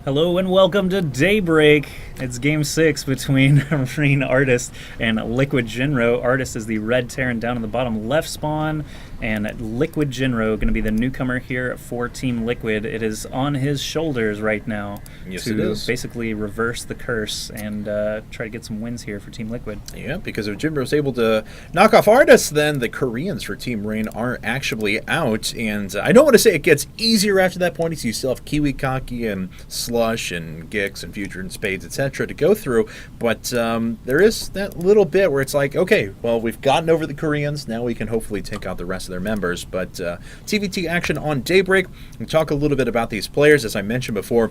Hello and welcome to Daybreak. It's game 6 between ReIGN.Artist and Liquid.Jinro. Artist is the red Terran down in the bottom left spawn, and Liquid.Jinro going to be the newcomer here for Team Liquid. It is on his shoulders right now to basically reverse the curse and try to get some wins here for Team Liquid. Yeah, because if Jinro's able to knock off Artist, then the Koreans for Team ReIGN are actually out. And I don't want to say it gets easier after that point, so you still have Kiwi, Kaki, and Slush, and Gix, and Future, and Spades, etc. to go through. But there is that little bit where it's like, okay, well, we've gotten over the Koreans. Now we can hopefully take out the rest of their members. But TVT action on Daybreak. We'll talk a little bit about these players. As I mentioned before,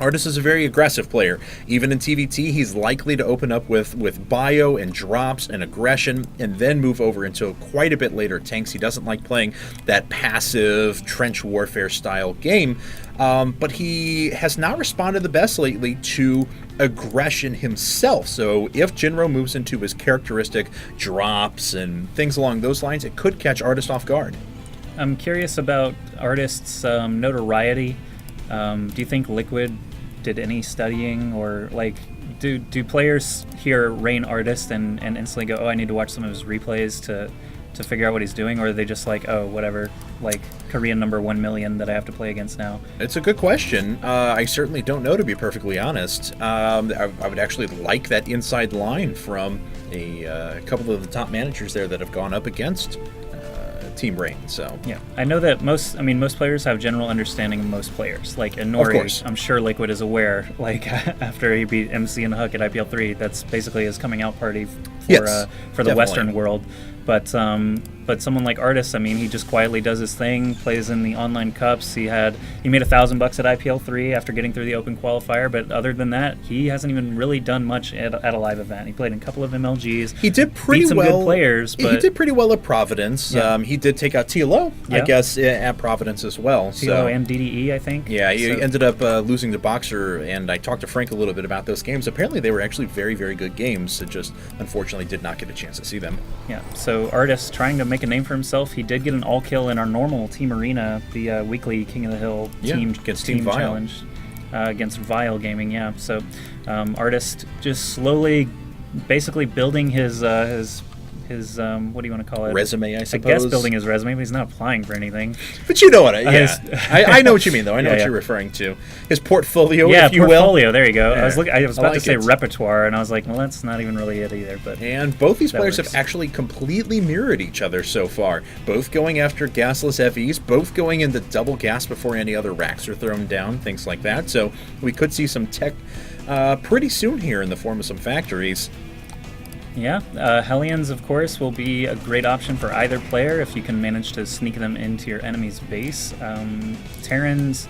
Artist is a very aggressive player. Even in TVT, he's likely to open up with bio and drops and aggression and then move over into quite a bit later tanks. He doesn't like playing that passive trench warfare style game, but he has not responded the best lately to aggression himself. So if Jinro moves into his characteristic drops and things along those lines, it could catch Artist off guard. I'm curious about Artist's notoriety. Do you think Liquid did any studying, or like do players hear ReIGN.Artist and instantly go, oh, I need to watch some of his replays to figure out what he's doing, or are they just like, oh, whatever, like Korean number 1 million that I have to play against now? It's a good question. I certainly don't know, to be perfectly honest. I would actually like that inside line from a couple of the top managers there that have gone up against Team ReIGN. So yeah, I know that most players have general understanding of most players. Like Nori, I'm sure Liquid is aware. Like after he beat MC and Huck at IPL 3, that's basically his coming out party for the Western world. But someone like Artist, I mean, he just quietly does his thing, plays in the online cups. He made $1,000 at IPL 3 after getting through the open qualifier. But other than that, he hasn't even really done much at a live event. He played in a couple of MLGs. He did pretty beat some well. Good players, but he did pretty well at Providence. Yeah. He did take out TLO, I guess, at Providence as well. TLO and DDE, I think. Yeah, he ended up losing to Boxer, and I talked to Frank a little bit about those games. Apparently, they were actually very, very good games. It just unfortunately did not get a chance to see them. Yeah. So Artist trying to make a name for himself. He did get an all kill in our normal Team Arena, the weekly King of the Hill team challenge against Vile Gaming. Yeah, so Artist just slowly, basically building his what do you want to call it? Resume, I suppose. I guess building his resume, but he's not applying for anything. But you know what? I know what you mean, though. I know what you're referring to. His portfolio, if you will. Yeah, portfolio. There you go. Yeah. I was about to say repertoire, and I was like, well, that's not even really it either. But and both these players have actually completely mirrored each other so far. Both going after gasless FEs, both going into double gas before any other racks are thrown down, things like that. So we could see some tech pretty soon here in the form of some factories. Yeah, Hellions, of course, will be a great option for either player if you can manage to sneak them into your enemy's base. Terrans,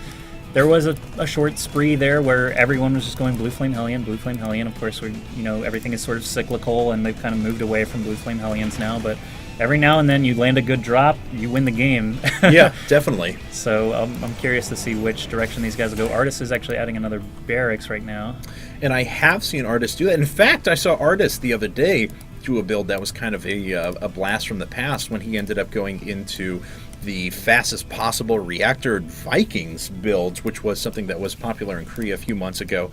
there was a short spree there where everyone was just going Blue Flame Hellion, Blue Flame Hellion. Of course, everything is sort of cyclical, and they've kind of moved away from Blue Flame Hellions now, but every now and then you land a good drop, you win the game. Yeah, definitely. So I'm curious to see which direction these guys will go. Artist is actually adding another barracks right now. And I have seen Artist do that. In fact, I saw Artist the other day do a build that was kind of a blast from the past when he ended up going into the fastest possible reactor Vikings builds, which was something that was popular in Korea a few months ago.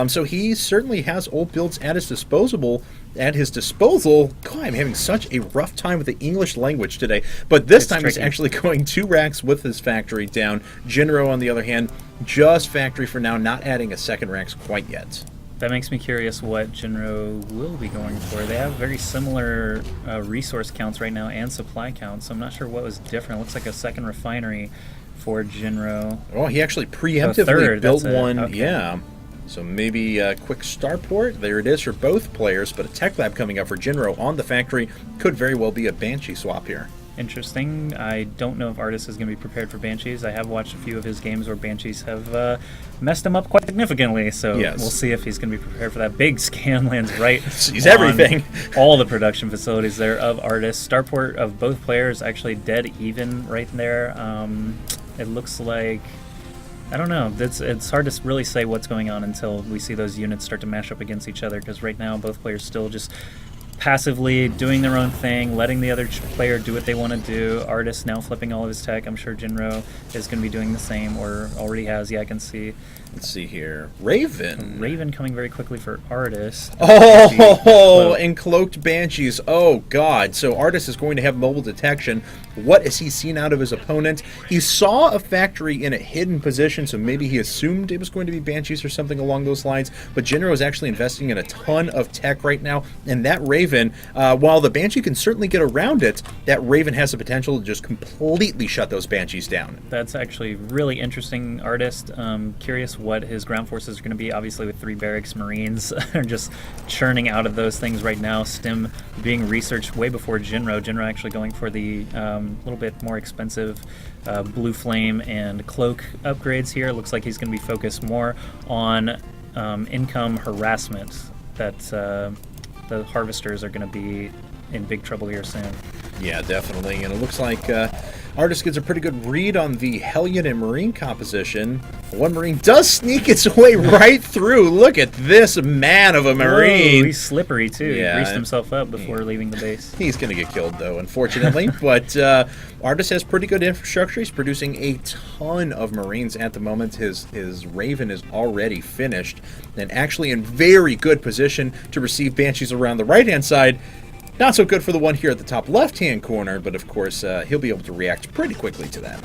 So he certainly has old builds at his disposal. God, I'm having such a rough time with the English language today. But this time he's actually going 2 racks with his factory down. Jinro, on the other hand, just factory for now, not adding a second racks quite yet. That makes me curious what Jinro will be going for. They have very similar resource counts right now and supply counts, so I'm not sure what was different. It looks like a second refinery for Jinro. Oh, he actually preemptively built one. Okay. Yeah. So maybe a quick starport. There it is for both players, but a tech lab coming up for Jinro on the factory could very well be a Banshee swap here. Interesting. I don't know if Artist is going to be prepared for Banshees. I have watched a few of his games where Banshees have messed him up quite significantly, so we'll see if he's going to be prepared for that. Big scan lands right He's everything. All the production facilities there of Artist. Starport of both players actually dead even right there. It looks like, I don't know. It's hard to really say what's going on until we see those units start to mash up against each other, because right now both players still just passively doing their own thing, letting the other player do what they want to do. Artist now flipping all of his tech. I'm sure Jinro is going to be doing the same, or already has. Yeah, I can see. Let's see here. ReIGN. Coming very quickly for Artist. Oh, and Cloaked Banshees. Oh, God. So Artist is going to have mobile detection. What has he seen out of his opponent? He saw a factory in a hidden position, so maybe he assumed it was going to be Banshees or something along those lines. But Jinro is actually investing in a ton of tech right now. And that Raven, while the Banshee can certainly get around it, that Raven has the potential to just completely shut those Banshees down. That's actually really interesting, Artist. Curious what his ground forces are going to be. Obviously, with 3 barracks, Marines are just churning out of those things right now. Stim being researched way before Jinro. Jinro actually going for the little bit more expensive Blue Flame and Cloak upgrades here. Looks like he's going to be focused more on income harassment. That the Harvesters are going to be in big trouble here soon. Yeah, definitely. And it looks like Artist gets a pretty good read on the Hellion and Marine composition. One Marine does sneak its way right through. Look at this man of a Marine. Whoa, he's slippery, too. Yeah, He greased himself up before leaving the base. He's going to get killed, though, unfortunately. But Artist has pretty good infrastructure. He's producing a ton of Marines at the moment. His Raven is already finished and actually in very good position to receive Banshees around the right-hand side. Not so good for the one here at the top left-hand corner, but of course he'll be able to react pretty quickly to that.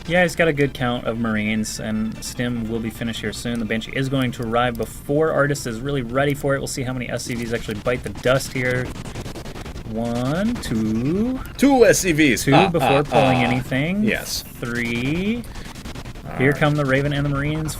Yeah, he's got a good count of Marines, and Stim will be finished here soon. The Banshee is going to arrive before Artist is really ready for it. We'll see how many SCVs actually bite the dust here. 1, 2. 2 SCVs. 2 before pulling anything. Yes. 3. Here come the Raven and the Marines.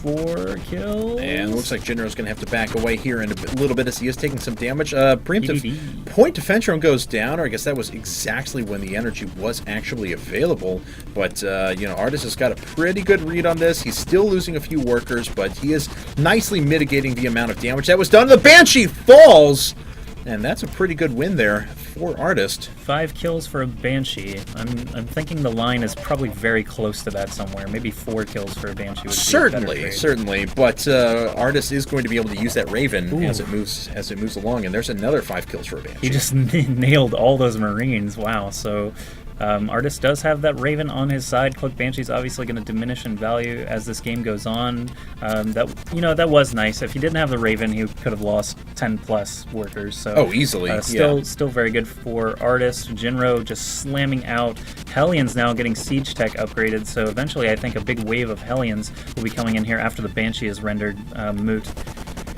4 kills. And it looks like Jinro's going to have to back away here in a little bit as he is taking some damage. Preemptive point defense drone goes down, or I guess that was exactly when the energy was actually available. But, you know, Artist has got a pretty good read on this. He's still losing a few workers, but he is nicely mitigating the amount of damage that was done. The Banshee falls! And that's a pretty good win there for Artist. 5 kills for a Banshee. I'm thinking the line is probably very close to that somewhere. Maybe 4 kills for a Banshee would be certainly. But Artist is going to be able to use that Raven as it moves along. And there's another 5 kills for a Banshee. He just nailed all those Marines. Wow. So Artist does have that Raven on his side. Cloak Banshee's obviously going to diminish in value as this game goes on. That was nice. If he didn't have the Raven, he could have lost 10+ workers. So easily. Still very good for Artist. Jinro just slamming out. Hellions now getting siege tech upgraded. So eventually, I think a big wave of Hellions will be coming in here after the Banshee is rendered moot.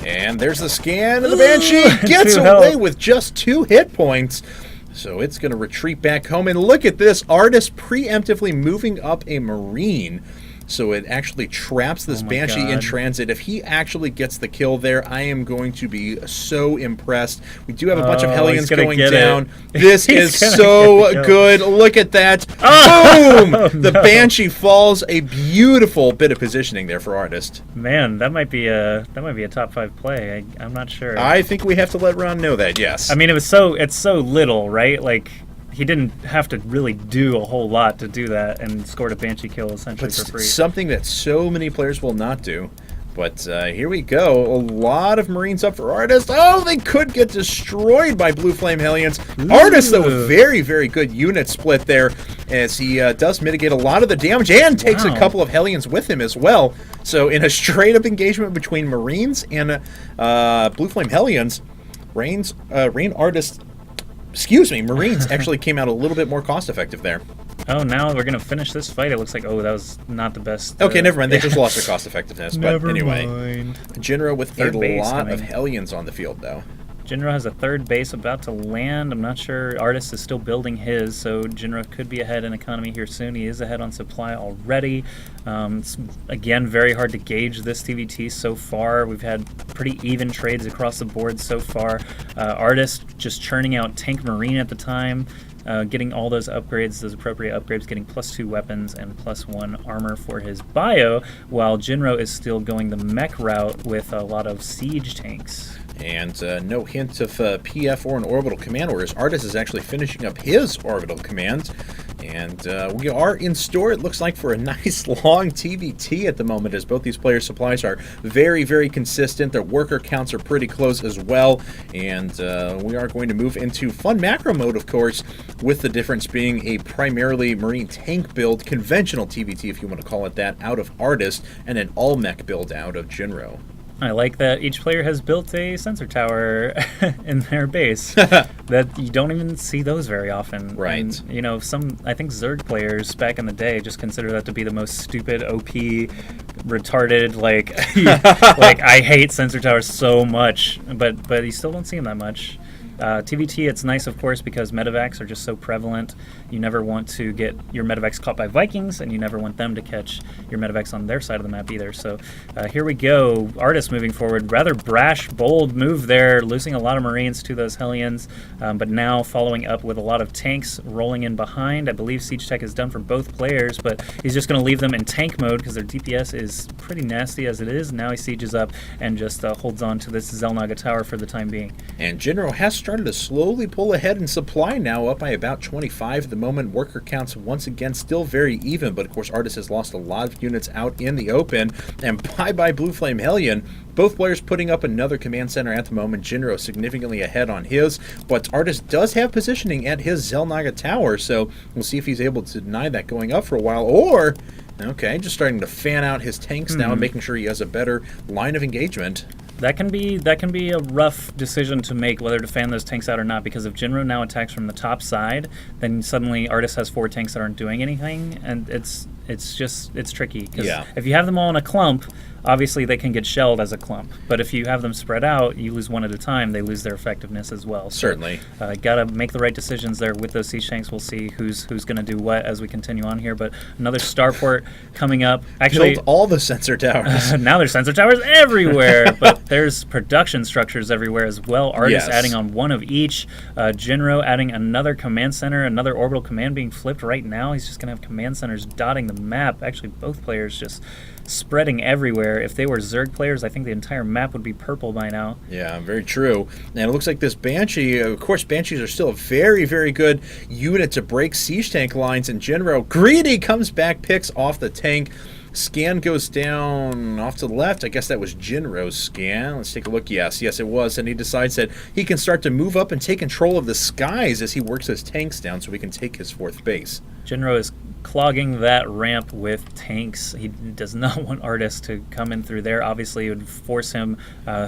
And there's the scan, and the Banshee gets away with just 2 hit points. So it's going to retreat back home. And look at this. Artist preemptively moving up a Marine. So it actually traps this Banshee in transit. If he actually gets the kill there, I am going to be so impressed. We do have a bunch of Hellions going down. This is so good. Look at that. Boom! The Banshee falls. A beautiful bit of positioning there for Artist. Man, that might be a top 5 play. I'm not sure. I think we have to let Ron know that, yes. I mean, it's so little, right? Like, he didn't have to really do a whole lot to do that and scored a Banshee kill essentially for free. Something that so many players will not do. But here we go. A lot of Marines up for Artist. Oh, they could get destroyed by Blue Flame Hellions. Artist, though, very, very good unit split there as he does mitigate a lot of the damage and takes a couple of Hellions with him as well. So in a straight-up engagement between Marines and Blue Flame Hellions, Marines actually came out a little bit more cost-effective there. Oh, now we're going to finish this fight. It looks like, that was not the best. Okay, never mind. They just lost their cost-effectiveness. But anyway, mind. Jinro with a lot of Hellions on the field, though. Jinro has a 3rd base about to land. I'm not sure. Artist is still building his, so Jinro could be ahead in economy here soon. He is ahead on supply already. It's, again, very hard to gauge this TVT so far. We've had pretty even trades across the board so far. Artist just churning out Tank Marine at the time. Getting all those upgrades, those appropriate upgrades, getting +2 weapons and +1 armor for his bio, while Jinro is still going the mech route with a lot of siege tanks. And no hint of PF or an orbital command, whereas Artist is actually finishing up his orbital command. And we are in store, it looks like, for a nice long TVT at the moment, as both these players' supplies are very, very consistent. Their worker counts are pretty close as well. And we are going to move into fun macro mode, of course, with the difference being a primarily Marine tank build, conventional TVT, if you want to call it that, out of Artist, and an all-mech build out of Jinro. I like that each player has built a sensor tower in their base. That you don't even see those very often. Right. And, you know, I think Zerg players back in the day just consider that to be the most stupid, OP, retarded, like, like I hate sensor towers so much, but you still don't see them that much. TVT, it's nice, of course, because medevacs are just so prevalent. You never want to get your medevacs caught by Vikings, and you never want them to catch your medevacs on their side of the map either. So here we go. Artist moving forward. Rather brash, bold move there, losing a lot of Marines to those Hellions, but now following up with a lot of tanks rolling in behind. I believe Siege Tech is done for both players, but he's just going to leave them in tank mode because their DPS is pretty nasty as it is. Now he sieges up and just holds on to this Xel'Naga tower for the time being. And Jinro has started to slowly pull ahead in supply now, up by about 25 at the moment. Worker counts once again still very even, but of course Artist has lost a lot of units out in the open. And bye-bye Blue Flame Hellion. Both players putting up another command center at the moment. Jinro significantly ahead on his, but Artist does have positioning at his Xel'Naga tower, so we'll see if he's able to deny that going up for a while, or, okay, just starting to fan out his tanks now and making sure he has a better line of engagement. That can be a rough decision to make, whether to fan those tanks out or not, because if Jinro now attacks from the top side, then suddenly Artist has 4 tanks that aren't doing anything, and it's tricky. Because if you have them all in a clump, obviously they can get shelled as a clump. But if you have them spread out, you lose one at a time, they lose their effectiveness as well. So, certainly. Gotta make the right decisions there with those siege tanks. We'll see who's going to do what as we continue on here. But another starport coming up. Actually, build all the sensor towers. Now there's sensor towers everywhere, but there's production structures everywhere as well. Artist adding on one of each. Jinro adding another command center, another orbital command being flipped right now. He's just going to have command centers dotting the map. Actually, both players just spreading everywhere. If they were Zerg players, I think the entire map would be purple by now. Yeah, very true. And it looks like this Banshee, of course, Banshees are still a very, very good unit to break siege tank lines, and Jinro, greedy, comes back, picks off the tank. Scan goes down off to the left. I guess that was Jinro's scan. Let's take a look. Yes, it was. And he decides that he can start to move up and take control of the skies as he works his tanks down so he can take his 4th base. Jinro is clogging that ramp with tanks. He does not want Artist to come in through there. Obviously, it would force him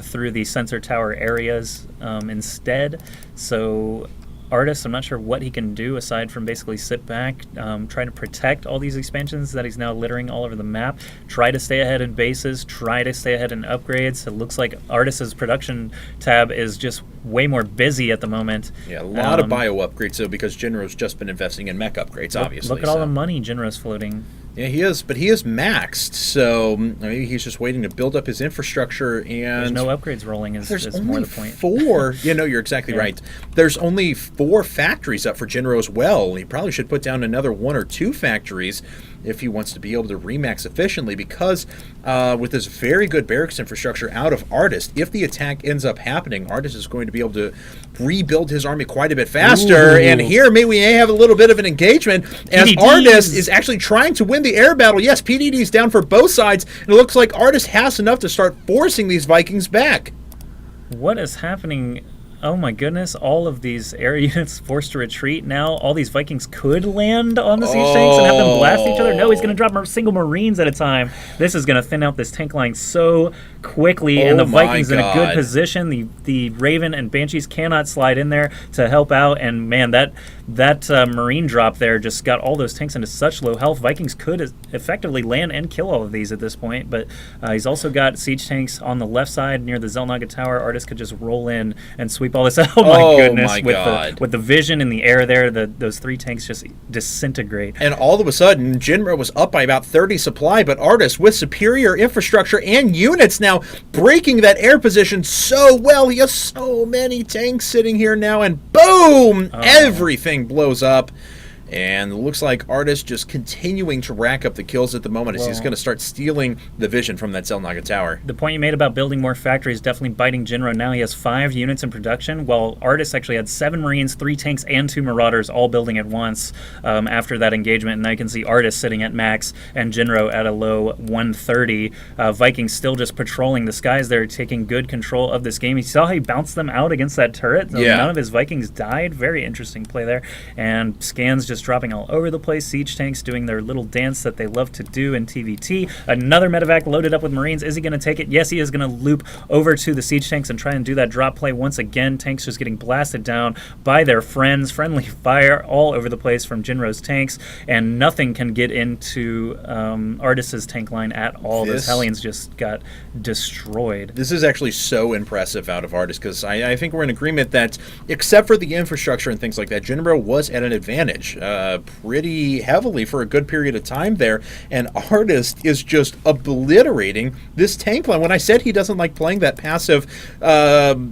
through the sensor tower areas instead. So Artist, I'm not sure what he can do aside from basically sit back, try to protect all these expansions that he's now littering all over the map, try to stay ahead in bases, try to stay ahead in upgrades. It looks like Artist's production tab is just way more busy at the moment. Yeah, a lot of bio upgrades, though, because Jinro's just been investing in mech upgrades, obviously. Look at all the money Jinro's floating. Yeah, he is, but he is maxed, so maybe he's just waiting to build up his infrastructure, and there's no upgrades rolling is more the point. 4. Yeah, no, you're exactly right. There's only 4 factories up for Jinro as well. He probably should put down another 1 or 2 factories if he wants to be able to remax efficiently, because with this very good barracks infrastructure out of Artist, if the attack ends up happening, Artist is going to be able to rebuild his army quite a bit faster. Ooh. And here maybe we have a little bit of an engagement as PDDs. Artist is actually trying to win the air battle. Yes, PDD's down for both sides, and it looks like Artist has enough to start forcing these Vikings back. What is happening? Oh my goodness, all of these air units forced to retreat now. All these Vikings could land on the siege tanks and have them blast each other. No, he's going to drop single Marines at a time. This is going to thin out this tank line so quickly, and the Vikings in a good position. The Raven and Banshees cannot slide in there to help out, and man, that Marine drop there just got all those tanks into such low health. Vikings could effectively land and kill all of these at this point, but he's also got siege tanks on the left side near the Xel'Naga tower. Artist could just roll in and sweep all this out. Oh my goodness, with the vision in the air there, those 3 tanks just disintegrate. And all of a sudden, Jinro was up by about 30 supply, but Artist with superior infrastructure and units now breaking that air position so well. He has so many tanks sitting here now, and boom! Everything blows up. And it looks like Artist just continuing to rack up the kills at the moment as he's going to start stealing the vision from that Xel'Naga tower. The point you made about building more factories definitely biting Jinro. Now he has 5 units in production, while Artist actually had 7 Marines, 3 tanks, and 2 Marauders all building at once after that engagement. And now you can see Artist sitting at max and Jinro at a low 130. Vikings still just patrolling the skies. They're taking good control of this game. You saw how he bounced them out against that turret. None of his Vikings died. Very interesting play there. And scans just dropping all over the place. Siege tanks doing their little dance that they love to do in TVT. Another medevac loaded up with Marines. Is he going to take it? Yes, he is going to loop over to the siege tanks and try and do that drop play once again. Tanks just getting blasted down by their friends. Friendly fire all over the place from Jinro's tanks, and nothing can get into Artist's tank line at all. Those Hellions just got destroyed. This is actually so impressive out of Artist, because I think we're in agreement that except for the infrastructure and things like that, Jinro was at an advantage pretty heavily for a good period of time there, and Artist is just obliterating this tank line. When I said he doesn't like playing that passive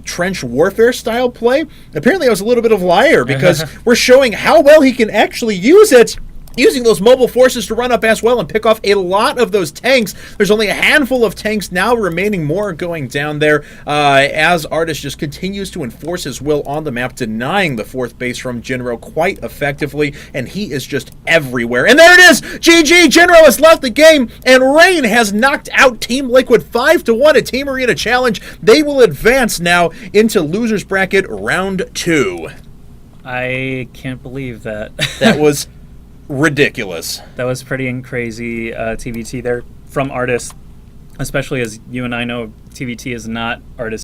trench warfare style play, apparently I was a little bit of a liar, because we're showing how well he can actually use it, using those mobile forces to run up as well and pick off a lot of those tanks. There's only a handful of tanks now remaining, more going down there as Artist just continues to enforce his will on the map, denying the 4th base from Jinro quite effectively, and he is just everywhere. And there it is! GG! Jinro has left the game, and ReIGN has knocked out Team Liquid 5-1 at Team Arena Challenge. They will advance now into Losers Bracket Round 2. I can't believe that. That was ridiculous. That was pretty crazy TVT there from Artist, especially as you and I know TVT is not Artist